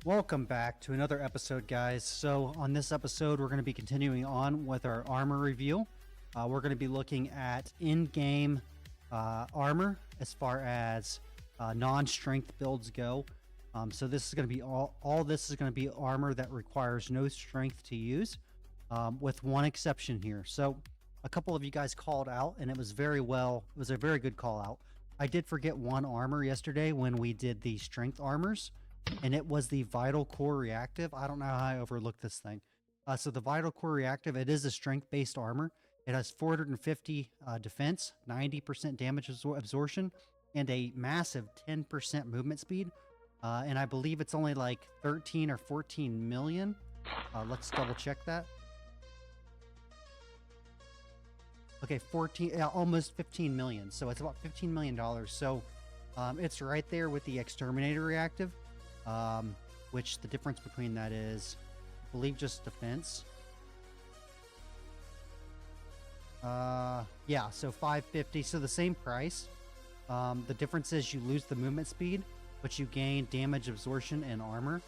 Welcome back to another episode, guys. So on this episode, we're going to be continuing on with our armor review. We're going to be looking at in-game armor as far as non-strength builds go. So this is going to be all this is going to be armor that requires no strength to use, with one exception here. So a couple of you guys called out, and it was a very good call out. I did forget one armor yesterday when we did the strength armors, and it was the Vital Core Reactive. I don't know how I overlooked this thing. So the Vital Core Reactive, it is a strength-based armor. It has 450 defense, 90% damage absorption, and a massive 10% movement speed. And I believe it's only like 13 or 14 million. Let's double check that. Okay, almost 15 million. So it's about $15 million. So it's right there with the Exterminator Reactive, which the difference between that is, I believe, just defense. Yeah, so 550, so the same price. The difference is you lose the movement speed, but you gain damage absorption and armor.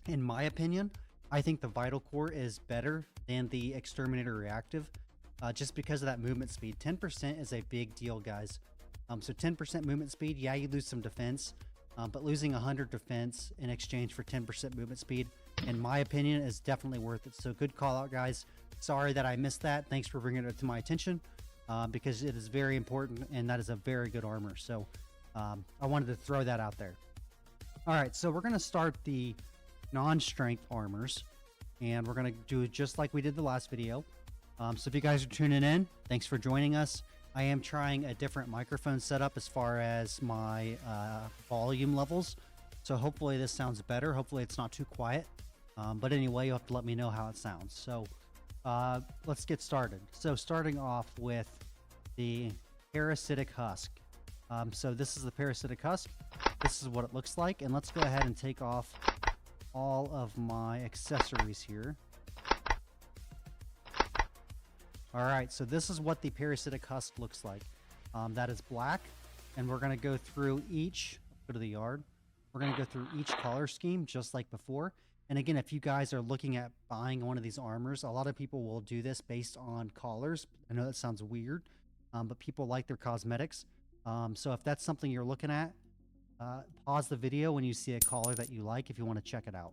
In my opinion, I think the Vital Core is better than the Exterminator Reactive, just because of that movement speed. 10% is a big deal, guys. So 10% movement speed, yeah, you lose some defense, but losing 100 defense in exchange for 10% movement speed, in my opinion, is definitely worth it. So good call out, guys. Sorry that I missed that. Thanks for bringing it to my attention, because it is very important, and that is a very good armor. So I wanted to throw that out there. All right, so we're going to start the non-strength armors, and we're going to do it just like we did the last video. So if you guys are tuning in, thanks for joining us. I am trying a different microphone setup as far as my volume levels. So hopefully this sounds better. Hopefully it's not too quiet. But anyway, you'll have to let me know how it sounds. So let's get started. So starting off with the parasitic husk. So this is the parasitic husk. This is what it looks like. And let's go ahead and take off all of my accessories here. All right, so this is what the parasitic husk looks like. That is black, and we're going to go through each, go to the yard. We're going to go through each color scheme just like before. And again, if you guys are looking at buying one of these armors, a lot of people will do this based on collars. I know that sounds weird, but people like their cosmetics. So if that's something you're looking at, pause the video when you see a collar that you like if you want to check it out.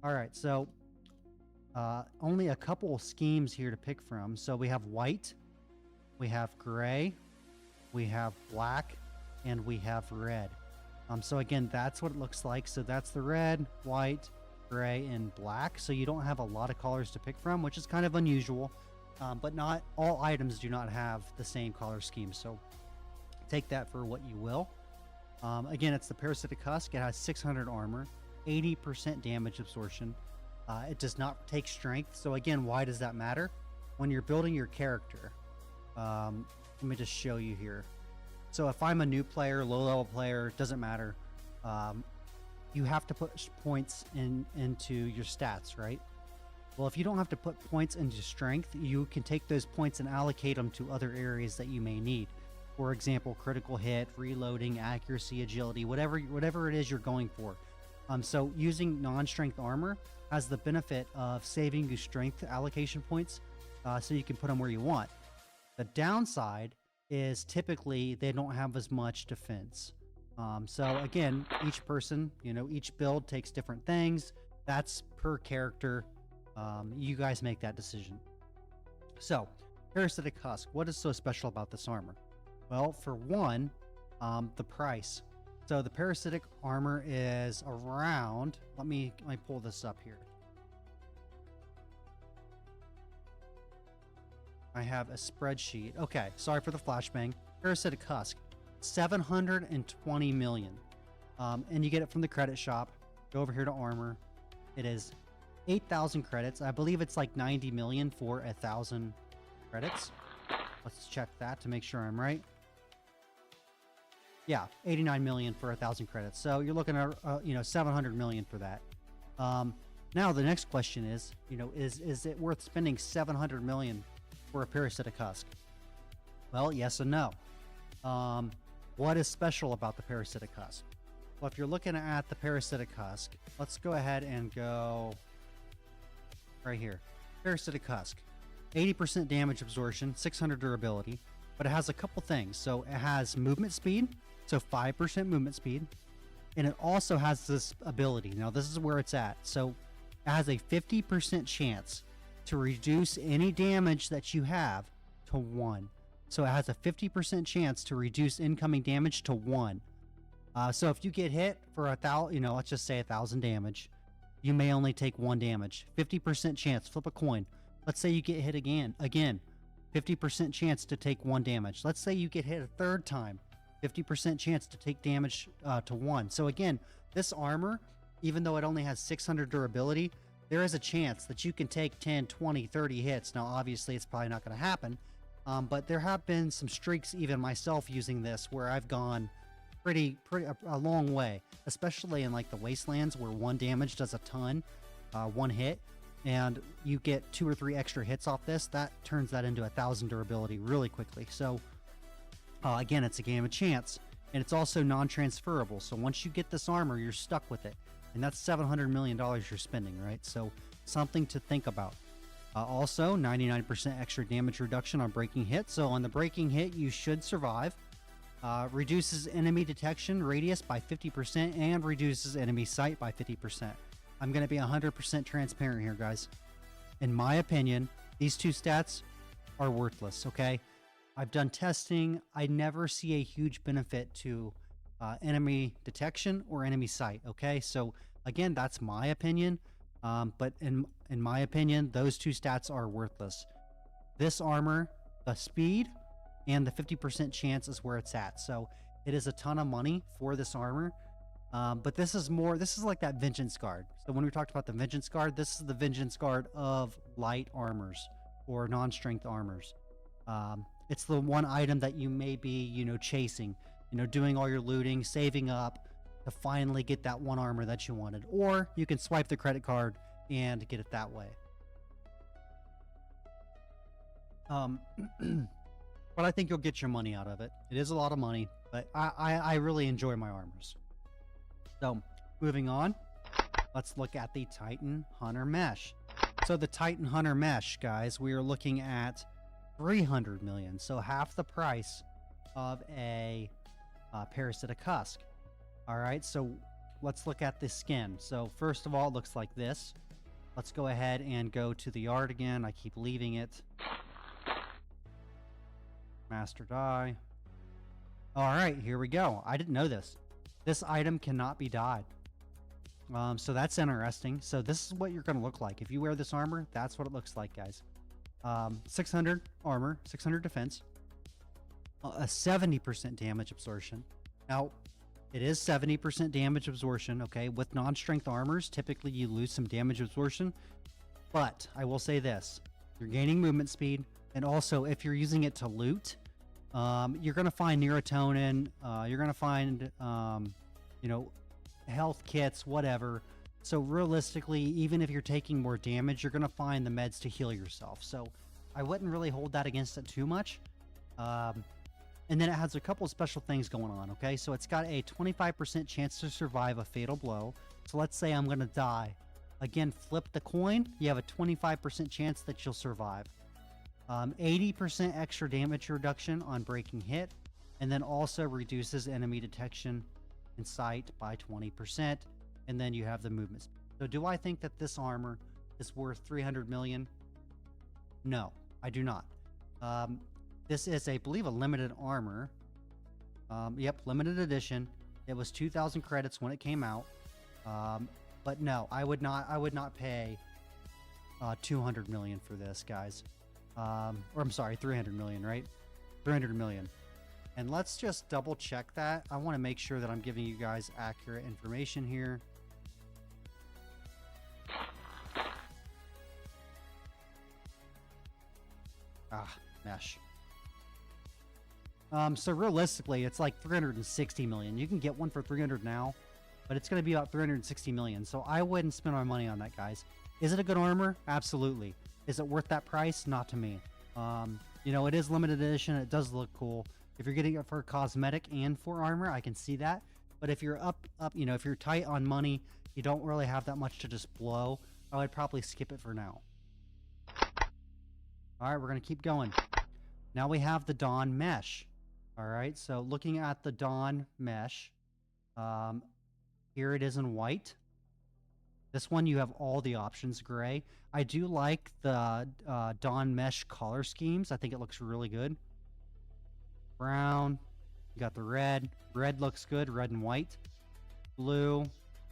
All right, so only a couple schemes here to pick from. So we have white, we have gray, we have black, and we have red. So again, that's what it looks like. So that's the red, white, gray, and black. So you don't have a lot of colors to pick from, which is kind of unusual. But not all items do not have the same color scheme. So take that for what you will. Again, it's the parasitic husk. It has 600 armor, 80% damage absorption. It does not take strength. So again, why does that matter? When you're building your character, let me just show you here. So if I'm a new player, low level player, doesn't matter. You have to put points into your stats, right? Well, if you don't have to put points into strength, you can take those points and allocate them to other areas that you may need. For example, critical hit, reloading, accuracy, agility, whatever it is you're going for. So using non-strength armor has the benefit of saving you strength allocation points, so you can put them where you want. The downside is typically they don't have as much defense. So again, each person, each build takes different things. That's per character. You guys make that decision. So, parasitic husk. What is so special about this armor? Well, for one, the price. So the parasitic armor is around, let me pull this up here. I have a spreadsheet. Okay, sorry for the flashbang. Parasitic husk, 720 million. And you get it from the credit shop. Go over here to armor. It is 8,000 credits. I believe it's like 90 million for 1,000 credits. Let's check that to make sure I'm right. Yeah, 89 million for 1,000 credits. So you're looking at 700 million for that. Now the next question is, is it worth spending 700 million for a parasitic husk? Well, yes and no. What is special about the parasitic husk? Well, if you're looking at the parasitic husk, let's go ahead and go right here. Parasitic husk, 80% damage absorption, 600 durability, but it has a couple things. So it has movement speed, so 5% movement speed, and it also has this ability. Now this is where it's at. So it has a 50% chance to reduce any damage that you have to 1. So it has a 50% chance to reduce incoming damage to 1. So if you get hit for 1,000, let's just say 1,000 damage, you may only take 1 damage. 50% chance. Flip a coin. Let's say you get hit again. 50% chance to take 1 damage. Let's say you get hit a third time. 50% chance to take damage to 1. So again, this armor, even though it only has 600 durability, there is a chance that you can take 10, 20, 30 hits. Now, obviously, it's probably not going to happen. But there have been some streaks, even myself using this, where I've gone a long way, especially in like the wastelands where 1 damage does a ton, 1 hit, and you get 2 or 3 extra hits off this. That turns that into 1,000 durability really quickly. So again, it's a game of chance, and it's also non-transferable. So once you get this armor, you're stuck with it, and that's $700 million you're spending, right? So something to think about. Also, 99% extra damage reduction on breaking hit. So on the breaking hit, you should survive. Reduces enemy detection radius by 50% and reduces enemy sight by 50%. I'm going to be 100% transparent here, guys. In my opinion, these 2 stats are worthless, okay? I've done testing. I never see a huge benefit to enemy detection or enemy sight, okay? So again, that's my opinion. But in my opinion, those 2 stats are worthless. This armor, the speed and the 50% chance is where it's at. So it is a ton of money for this armor. But this is like that Vengeance Guard. So when we talked about the Vengeance Guard, this is the Vengeance Guard of light armors or non-strength armors. It's the one item that you may be, chasing, doing all your looting, saving up to finally get that one armor that you wanted. Or you can swipe the credit card and get it that way. But I think you'll get your money out of it. It is a lot of money, but I really enjoy my armors. So moving on, let's look at the Titan Hunter Mesh. So the Titan Hunter Mesh, guys, we are looking at 300 million. So half the price of a parasitic husk. All right, so let's look at the skin. So first of all, it looks like this. Let's go ahead and go to the art again. I keep leaving it. Master die. All right, here we go. I didn't know this. This item cannot be dyed. So that's interesting. So this is what you're going to look like. If you wear this armor, that's what it looks like, guys. 600 armor, 600 defense, a 70% damage absorption. Now, it is 70% damage absorption, okay? With non-strength armors, typically you lose some damage absorption. But I will say this. You're gaining movement speed. And also, if you're using it to loot, you're going to find neurotonin. You're going to find, health kits, whatever. So realistically, even if you're taking more damage, you're going to find the meds to heal yourself. So I wouldn't really hold that against it too much. And then it has a couple of special things going on, okay? So it's got a 25% chance to survive a fatal blow. So let's say I'm going to die. Again, flip the coin. You have a 25% chance that you'll survive. 80% extra damage reduction on breaking hit. And then also reduces enemy detection and sight by 20%. And then you have the movement speed. So do I think that this armor is worth 300 million? No, I do not. This is, I believe, a limited armor. Yep, limited edition. It was 2,000 credits when it came out. But no, I would not pay 200 million for this, guys. Or I'm sorry, 300 million, right? 300 million. And let's just double check that. I want to make sure that I'm giving you guys accurate information here. Mesh. So realistically, it's like 360 million. You can get one for 300 now, but it's going to be about 360 million. So I wouldn't spend my money on that, guys. Is it a good armor? Absolutely. Is it worth that price? Not to me. It is limited edition. It does look cool. If you're getting it for cosmetic and for armor, I can see that. But if you're you know, if you're tight on money, you don't really have that much to just blow, I would probably skip it for now. All right, we're going to keep going. Now we have the Dawn Mesh. All right, so looking at the Dawn Mesh, here it is in white. This one, you have all the options gray. I do like the Dawn Mesh color schemes. I think it looks really good. Brown, you got the red. Red looks good, red and white. Blue,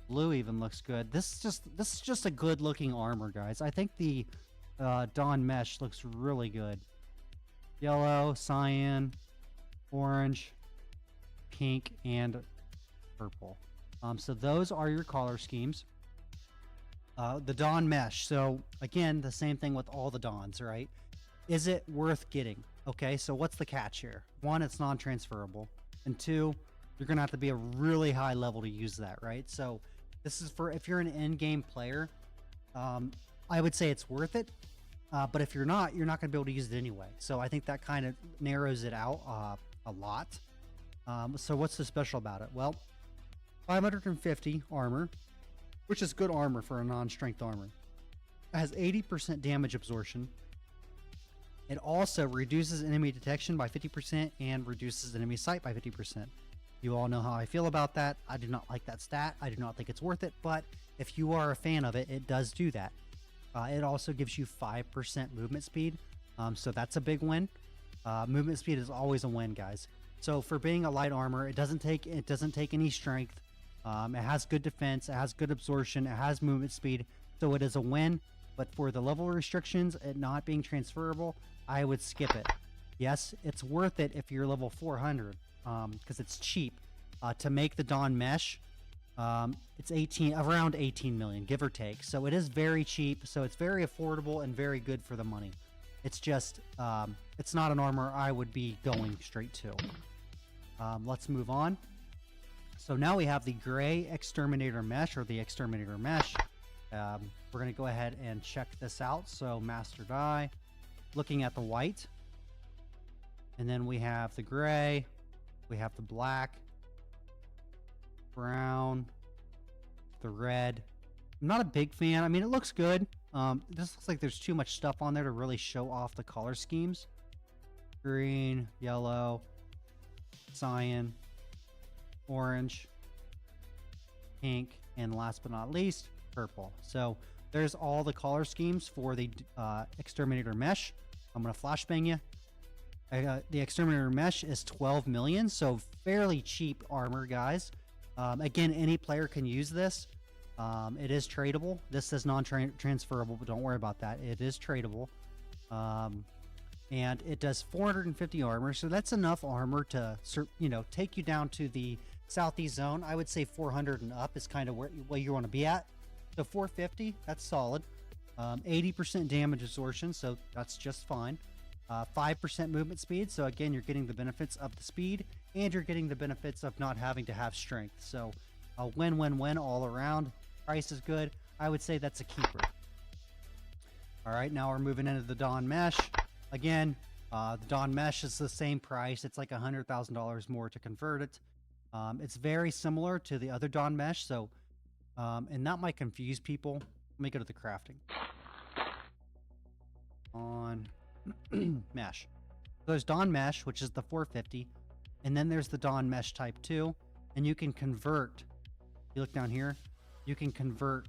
blue even looks good. This is just a good looking armor, guys. I think the Dawn Mesh looks really good. Yellow, cyan, orange, pink, and purple. So those are your color schemes. The Dawn Mesh. So again, the same thing with all the Dawns, right? Is it worth getting? Okay, so what's the catch here? One, it's non-transferable. And two, you're going to have to be a really high level to use that, right? So this is for if you're an in-game player, I would say it's worth it. But if you're not going to be able to use it anyway. So I think that kind of narrows it out a lot. So what's so special about it? Well, 550 armor, which is good armor for a non-strength armor. It has 80% damage absorption. It also reduces enemy detection by 50% and reduces enemy sight by 50%. You all know how I feel about that. I do not like that stat. I do not think it's worth it, but if you are a fan of it, it does do that. It also gives you 5% movement speed, so that's a big win. Movement speed is always a win, guys. So for being a light armor, it doesn't take any strength. It has good defense, it has good absorption, it has movement speed, so it is a win. But for the level restrictions, it not being transferable, I would skip it. Yes, it's worth it if you're level 400, because it's cheap. To make the Dawn Mesh, it's around 18 million, give or take. So it is very cheap, so it's very affordable and very good for the money. It's just, it's not an armor I would be going straight to. Let's move on. So now we have the gray Exterminator Mesh, or the Exterminator Mesh. We're going to go ahead and check this out. So Master Die, looking at the white. And then we have the gray. We have the black. Brown. The red. I'm not a big fan. I mean, it looks good. This looks like there's too much stuff on there to really show off the color schemes. Green, yellow, cyan, orange, pink, and last but not least, purple. So there's all the color schemes for the Exterminator Mesh. I'm going to flashbang you. The Exterminator Mesh is 12 million, so fairly cheap armor, guys. Again, any player can use this. It is tradable. This is non-transferable, but don't worry about that. It is tradable. And it does 450 armor, so that's enough armor to, take you down to the southeast zone. I would say 400 and up is kind of where you want to be at. So 450, that's solid. 80% damage absorption, so that's just fine. 5% movement speed, so again, you're getting the benefits of the speed, and you're getting the benefits of not having to have strength. So a win-win-win all around. Price is good. I would say that's a keeper. All right, now we're moving into the Dawn Mesh. Again, the Dawn Mesh is the same price. It's like $100,000 more to convert it. It's very similar to the other Dawn Mesh, so and that might confuse people. Let me go to the crafting. On Mesh. So there's Dawn Mesh, which is the 450, and then there's the Dawn Mesh Type 2, and you can convert. You look down here, you can convert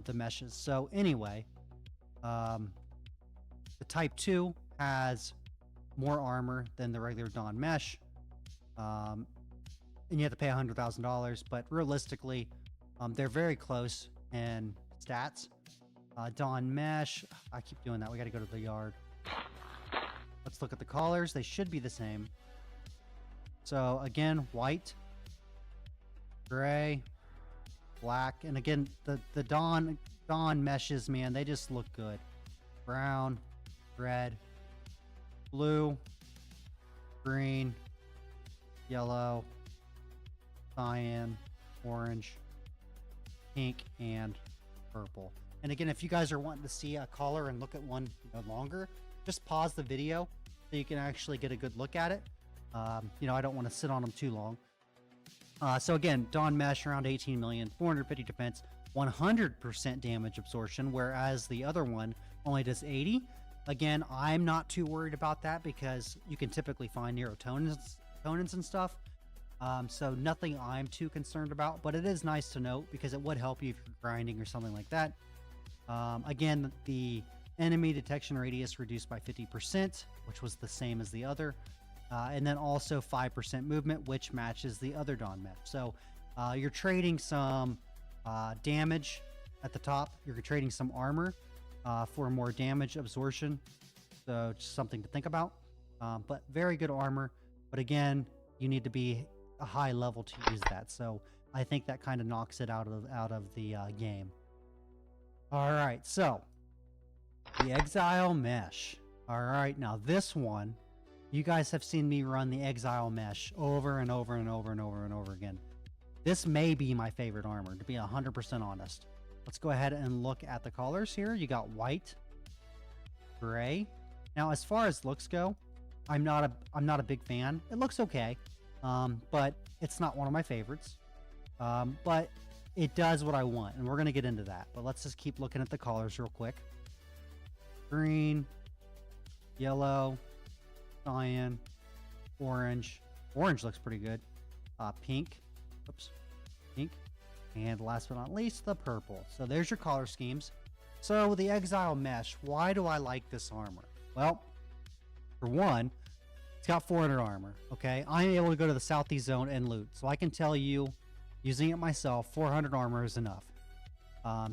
the meshes. So anyway, the Type 2 has more armor than the regular Dawn Mesh, and you have to pay $100,000, but realistically, they're very close in stats. Dawn Mesh, I keep doing that. We got to go to the yard. Let's look at the colors. They should be the same. So again, white, gray, black, and again, the Dawn meshes, man, they just look good. Brown, red, blue, green, yellow, cyan, orange, pink, and purple. And again, if you guys are wanting to see a color and look at one longer, just pause the video so you can actually get a good look at it. I don't want to sit on them too long. So again, Dawn Mesh around 18 million, 450 defense, 100% damage absorption, whereas the other one only does 80. Again, I'm not too worried about that because you can typically find neurotonins and stuff. So nothing I'm too concerned about, but it is nice to note because it would help you if you're grinding or something like that. Again, the enemy detection radius reduced by 50%, which was the same as the other. And then also 5% movement, which matches the other Dawn Mesh. So you're trading some damage at the top. You're trading some armor for more damage absorption. So just something to think about. But very good armor. But again, you need to be a high level to use that. So I think that kind of knocks it out of the game. All right, so the Exile Mesh. All right, now this one, you guys have seen me run the Exile Mesh over and over and over and over and over again. This may be my favorite armor, to be 100% honest. Let's go ahead and look at the colors here. You got white, gray. Now, as far as looks go, I'm not a big fan. It looks okay, but it's not one of my favorites. But it does what I want, and we're going to get into that. But let's just keep looking at the colors real quick. Green, yellow, cyan, orange. Orange looks pretty good. Pink. Oops. Pink. And last but not least, the purple. So there's your color schemes. So the Exile Mesh, why do I like this armor? Well, for one, it's got 400 armor, okay? I'm able to go to the Southeast Zone and loot. So I can tell you, using it myself, 400 armor is enough.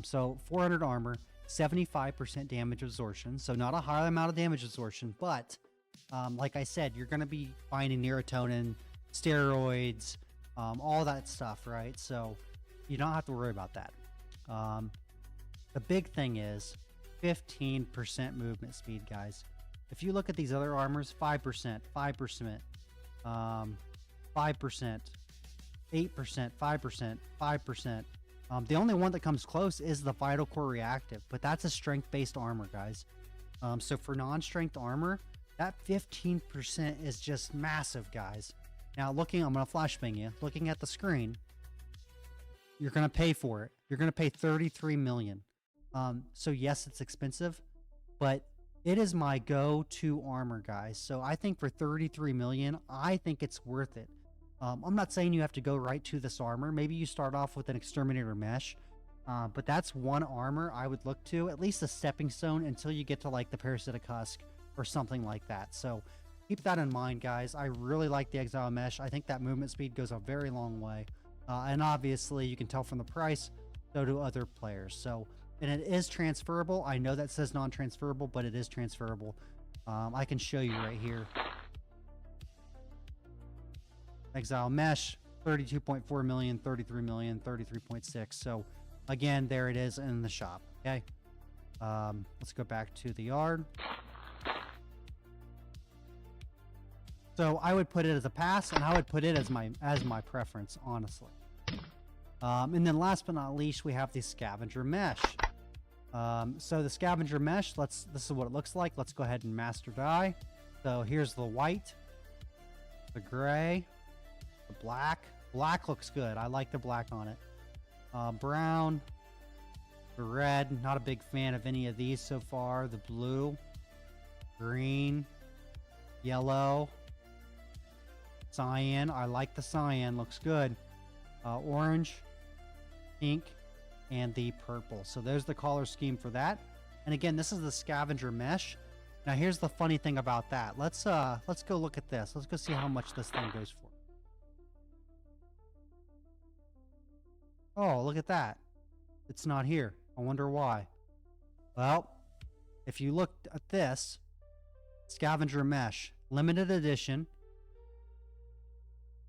So 400 armor, 75% damage absorption. So not a high amount of damage absorption, but like I said, you're going to be finding neurotonin, steroids, all that stuff, right? So you don't have to worry about that. The big thing is 15% movement speed, guys. If you look at these other armors, 5%, 5%, 5%, 8%, 5%, 5%. The only one that comes close is the Vital Core Reactive, but that's a strength-based armor, guys. So for non-strength armor, that 15% is just massive, guys. Now, I'm going to flashbang you. Looking at the screen, you're going to pay for it. You're going to pay 33 million. So yes, it's expensive, but it is my go-to armor, guys. So I think for 33 million, I think it's worth it. I'm not saying you have to go right to this armor. Maybe you start off with an Exterminator Mesh, but that's one armor I would look to, at least a stepping stone until you get to like the Parasitic Husk or something like that. So keep that in mind, guys. I really like the Exile Mesh. I think that movement speed goes a very long way. And obviously you can tell from the price, so do other players. So, and it is transferable. I know that says non-transferable, but it is transferable. I can show you right here. Exile Mesh, 32.4 million, 33 million, 33.6. So again, there it is in the shop. Okay. Let's go back to the yard. So I would put it as a pass, and I would put it as my preference, honestly. And then last but not least, we have the Scavenger Mesh. So the Scavenger Mesh, this is what it looks like. Let's go ahead and master dye. So here's the white, the gray, the black. Black looks good. I like the black on it. Brown, the red. Not a big fan of any of these so far. The blue, green, yellow, cyan. I like the cyan. Looks good. Orange, pink, and the purple. So there's the color scheme for that. And again, this is the Scavenger Mesh. Now here's the funny thing about that. Let's go look at this. Let's go see how much this thing goes for. Oh, look at that. It's not here. I wonder why. Well, if you look at this, Scavenger Mesh, limited edition,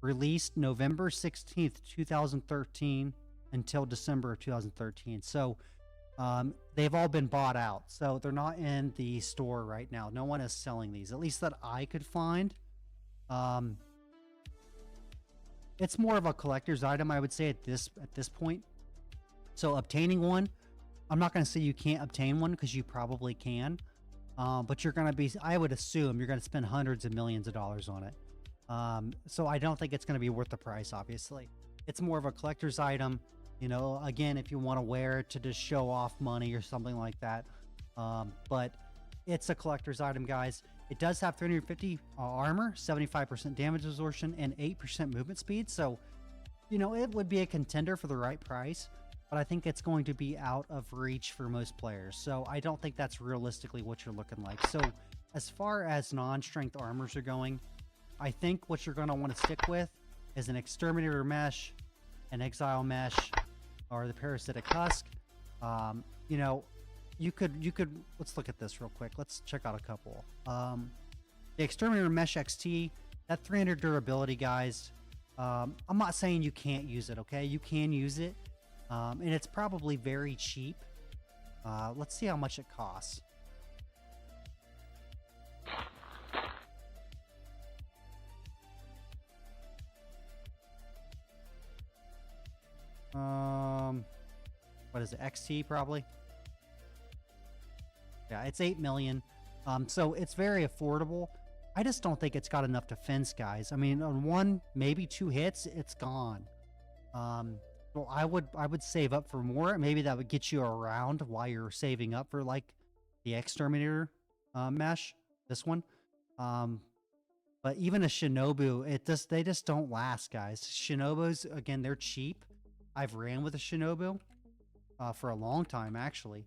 released November 16th, 2013 until December of 2013. So they've all been bought out. So they're not in the store right now. No one is selling these, at least that I could find. It's more of a collector's item, I would say, at this point. So obtaining one, I'm not going to say you can't obtain one because you probably can. But you're going to be, I would assume you're going to spend hundreds of millions of dollars on it. So I don't think it's going to be worth the price, obviously. It's more of a collector's item. You know, again, if you want to wear it to just show off money or something like that. But it's a collector's item, guys. It does have 350 armor, 75% damage absorption, and 8% movement speed. So, you know, it would be a contender for the right price, but I think it's going to be out of reach for most players. So I don't think that's realistically what you're looking like. So as far as non-strength armors are going, I think what you're going to want to stick with is an Exterminator Mesh, an Exile Mesh, or the Parasitic Husk. You know, you could, let's look at this real quick. Let's check out a couple. The Exterminator Mesh XT, that 300 durability, guys. I'm not saying you can't use it, okay? You can use it, and it's probably very cheap. Let's see how much it costs. What is it? XT probably? Yeah, it's 8 million. So it's very affordable. I just don't think it's got enough defense, guys. I mean, on one, maybe 2 hits, it's gone. Well, I would save up for more. Maybe that would get you around while you're saving up for like the Exterminator mesh, this one. But even a Shinobu, they just don't last, guys. Shinobus, again, they're cheap. I've ran with a Shinobu for a long time, actually.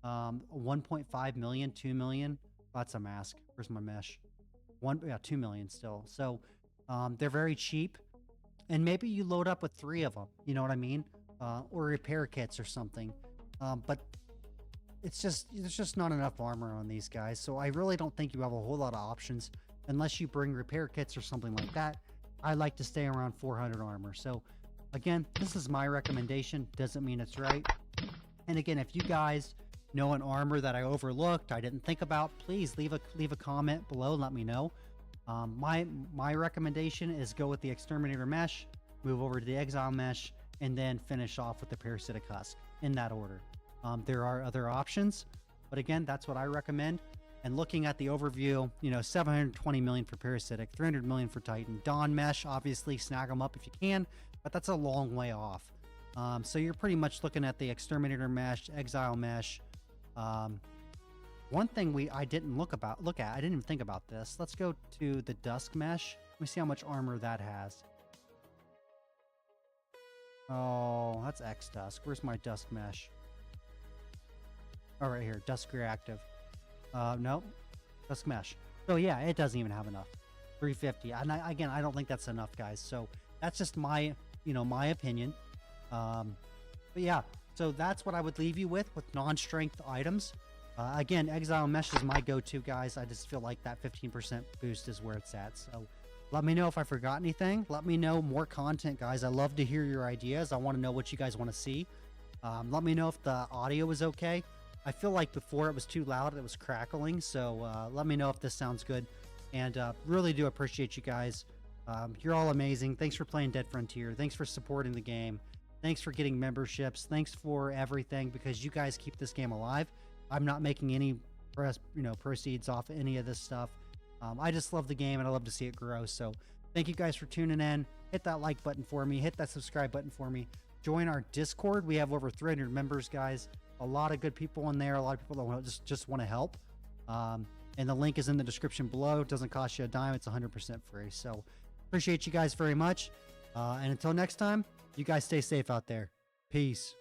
1.5 million, 2 million. That's a mask. Where's my mesh? 2 million still. So they're very cheap. And maybe you load up with 3 of them. You know what I mean? Or repair kits or something. But there's just not enough armor on these guys. So I really don't think you have a whole lot of options unless you bring repair kits or something like that. I like to stay around 400 armor. So again, this is my recommendation. Doesn't mean it's right. And again, if you guys know an armor that I overlooked, I didn't think about, please leave a comment below and let me know. My recommendation is go with the Exterminator Mesh, move over to the Exile Mesh, and then finish off with the Parasitic Husk in that order. There are other options, but again, that's what I recommend. And looking at the overview, you know, 720 million for Parasitic, 300 million for Titan. Dawn Mesh, obviously, snag them up if you can, but that's a long way off. So you're pretty much looking at the Exterminator Mesh, Exile Mesh. One thing I didn't look at, I didn't even think about this. Let's go to the Dusk Mesh. Let me see how much armor that has. Oh, that's X Dusk. Where's my Dusk Mesh? Oh, right here, Dusk Reactive. Nope, Dusk Mesh. So yeah, it doesn't even have enough. 350. And again, I don't think that's enough, guys. So that's just my opinion. But yeah, so that's what I would leave you with non-strength items. Again, Exile Mesh is my go-to, guys. I just feel like that 15% boost is where it's at. So let me know if I forgot anything. Let me know more content, guys. I love to hear your ideas. I want to know what you guys want to see. Let me know if the audio is okay. I feel like before it was too loud. It was crackling. So let me know if this sounds good. And really do appreciate you guys. You're all amazing. Thanks for playing Dead Frontier. Thanks for supporting the game. Thanks for getting memberships. Thanks for everything, because you guys keep this game alive. I'm not making any proceeds off any of this stuff. I just love the game and I love to see it grow. So thank you guys for tuning in. Hit that like button for me. Hit that subscribe button for me. Join our Discord. We have over 300 members, guys. A lot of good people in there. A lot of people that just want to help. And the link is in the description below. It doesn't cost you a dime. It's 100% free. So appreciate you guys very much. And until next time, you guys stay safe out there. Peace.